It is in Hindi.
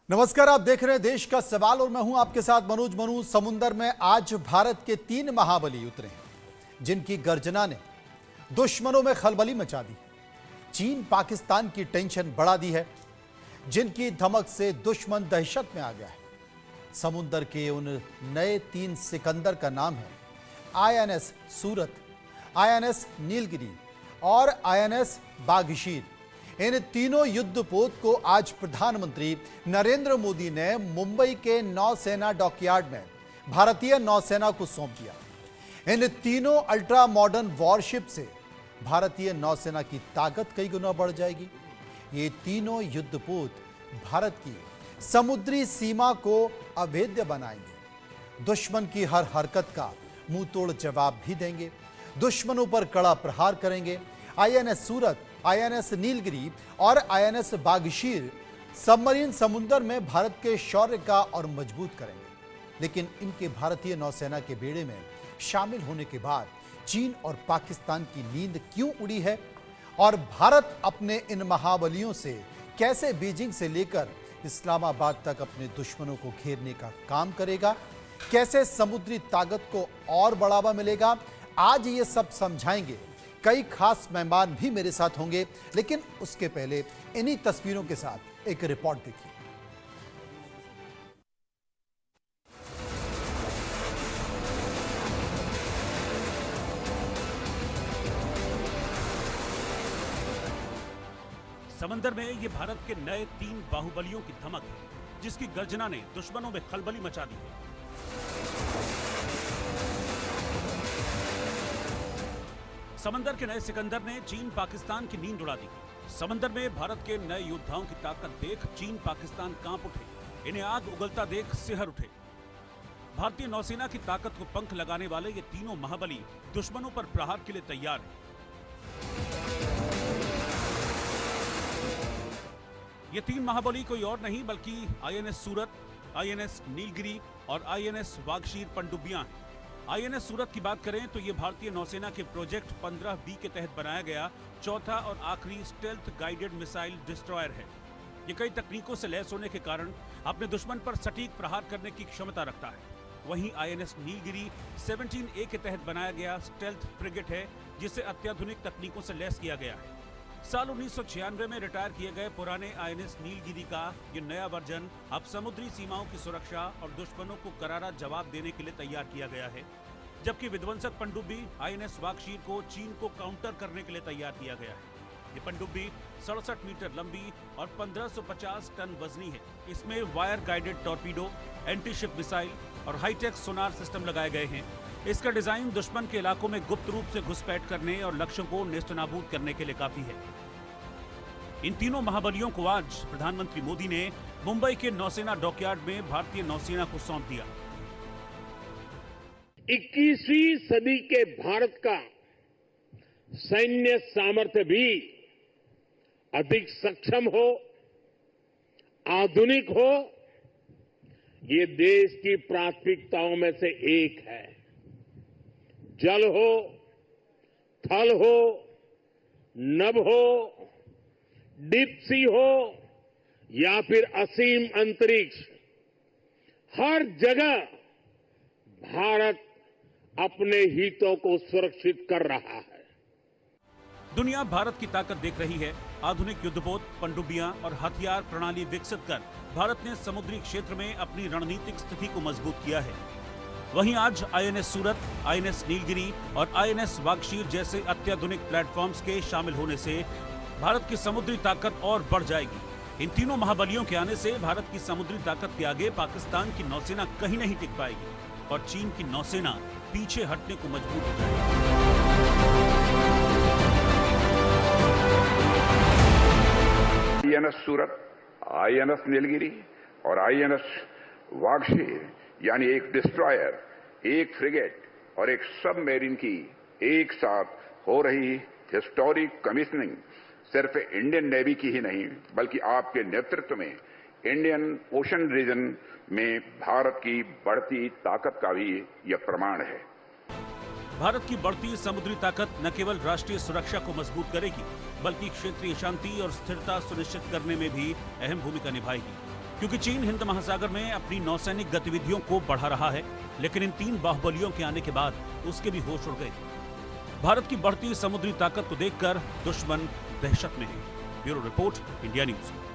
नमस्कार, आप देख रहे हैं देश का सवाल और मैं हूं आपके साथ मनोज मनु। समुंदर में आज भारत के 3 महाबली उतरे हैं जिनकी गर्जना ने दुश्मनों में खलबली मचा दी। चीन पाकिस्तान की टेंशन बढ़ा दी है, जिनकी धमक से दुश्मन दहशत में आ गया है। समुंदर के उन नए 3 सिकंदर का नाम है INS सूरत, INS नीलगिरी और INS बाघशीर। इन तीनों युद्धपोत को आज प्रधानमंत्री नरेंद्र मोदी ने मुंबई के नौसेना डॉकयार्ड में भारतीय नौसेना को सौंप दिया। इन तीनों अल्ट्रा मॉडर्न वॉरशिप से भारतीय नौसेना की ताकत कई गुना बढ़ जाएगी। ये तीनों युद्धपोत भारत की समुद्री सीमा को अभेद्य बनाएंगे, दुश्मन की हर हरकत का मुंह तोड़ जवाब भी देंगे, दुश्मनों पर कड़ा प्रहार करेंगे। INS सूरत, INS नीलगिरी और INS बाघशीर सबमरीन समुद्र में भारत के शौर्य का और मजबूत करेंगे। लेकिन इनके भारतीय नौसेना के बेड़े में शामिल होने के बाद चीन और पाकिस्तान की नींद क्यों उड़ी है और भारत अपने इन महाबलियों से कैसे बीजिंग से लेकर इस्लामाबाद तक अपने दुश्मनों को घेरने का काम करेगा, कैसे समुद्री ताकत को और बढ़ावा मिलेगा, आज ये सब समझाएंगे। कई खास मेहमान भी मेरे साथ होंगे, लेकिन उसके पहले इन्हीं तस्वीरों के साथ एक रिपोर्ट देखिए। समंदर में ये भारत के नए 3 बाहुबलियों की धमक है, जिसकी गर्जना ने दुश्मनों में खलबली मचा दी है। समंदर के नए सिकंदर ने चीन पाकिस्तान की नींद उड़ा दी। समंदर में भारत के नए योद्धाओं की ताकत देख चीन पाकिस्तान कांप उठे, इन्हें आग उगलता देख सिहर उठे। भारतीय नौसेना की ताकत को पंख लगाने वाले ये तीनों महाबली दुश्मनों पर प्रहार के लिए तैयार हैं। ये 3 महाबली कोई और नहीं बल्कि INS सूरत, INS नीलगिरी और INS बाघशीर पनडुब्बियां हैं। INS सूरत की बात करें तो ये भारतीय नौसेना के प्रोजेक्ट 15B के तहत बनाया गया चौथा और आखिरी स्टेल्थ गाइडेड मिसाइल डिस्ट्रॉयर है। ये कई तकनीकों से लैस होने के कारण अपने दुश्मन पर सटीक प्रहार करने की क्षमता रखता है। वहीं INS नीलगिरी 17A के तहत बनाया गया स्टेल्थ फ्रिगेट है, जिसे अत्याधुनिक तकनीकों से लैस किया गया है। साल 1996 में रिटायर किए गए पुराने INS नीलगिरी का ये नया वर्जन अब समुद्री सीमाओं की सुरक्षा और दुश्मनों को करारा जवाब देने के लिए तैयार किया गया है, जबकि विध्वंसक पनडुब्बी INS बाघशीर को चीन को काउंटर करने के लिए तैयार किया गया है। ये पनडुब्बी 67 मीटर लंबी और 1550 टन वजनी है। इसमें wire guided torpedo, anti ship missile और हाईटेक सोनार सिस्टम लगाए गए हैं। इसका डिजाइन दुश्मन के इलाकों में गुप्त रूप से घुसपैठ करने और लक्ष्यों को नेस्तनाबूद करने के लिए काफी है। इन तीनों महाबलियों को आज प्रधानमंत्री मोदी ने मुंबई के नौसेना डॉकयार्ड में भारतीय नौसेना को सौंप दिया। 21वीं सदी के भारत का सैन्य सामर्थ्य भी अधिक सक्षम हो, आधुनिक हो, ये देश की प्राथमिकताओं में से एक है। जल हो, थल हो, नभ हो, डीप सी हो या फिर असीम अंतरिक्ष, हर जगह भारत अपने हितों को सुरक्षित कर रहा है। दुनिया भारत की ताकत देख रही है। आधुनिक युद्धपोत, पनडुब्बियां और हथियार प्रणाली विकसित कर भारत ने समुद्री क्षेत्र में अपनी रणनीतिक स्थिति को मजबूत किया है। वहीं आज INS सूरत, INS नीलगिरी और INS बाघशीर जैसे अत्याधुनिक प्लेटफॉर्म्स के शामिल होने से भारत की समुद्री ताकत और बढ़ जाएगी। इन तीनों महाबलियों के आने से भारत की समुद्री ताकत के आगे पाकिस्तान की नौसेना कहीं नहीं टिक पाएगी और चीन की नौसेना पीछे हटने को मजबूर हो जाएगी। INS सूरत, INS नीलगिरी और INS बाघशीर यानी एक डिस्ट्रॉयर, एक फ्रिगेट और एक सबमरीन की एक साथ हो रही हिस्टोरिक कमीशनिंग सिर्फ इंडियन नेवी की ही नहीं बल्कि आपके नेतृत्व में इंडियन ओशन रीजन में भारत की बढ़ती ताकत का भी यह प्रमाण है। भारत की बढ़ती समुद्री ताकत न केवल राष्ट्रीय सुरक्षा को मजबूत करेगी, बल्कि क्षेत्रीय शांति और स्थिरता सुनिश्चित करने में भी अहम भूमिका निभाएगी। क्योंकि चीन हिंद महासागर में अपनी नौसैनिक गतिविधियों को बढ़ा रहा है, लेकिन इन 3 बाहुबलियों के आने के बाद उसके भी होश उड़ गए। भारत की बढ़ती समुद्री ताकत को देखकर दुश्मन दहशत में है। Bureau report, India news.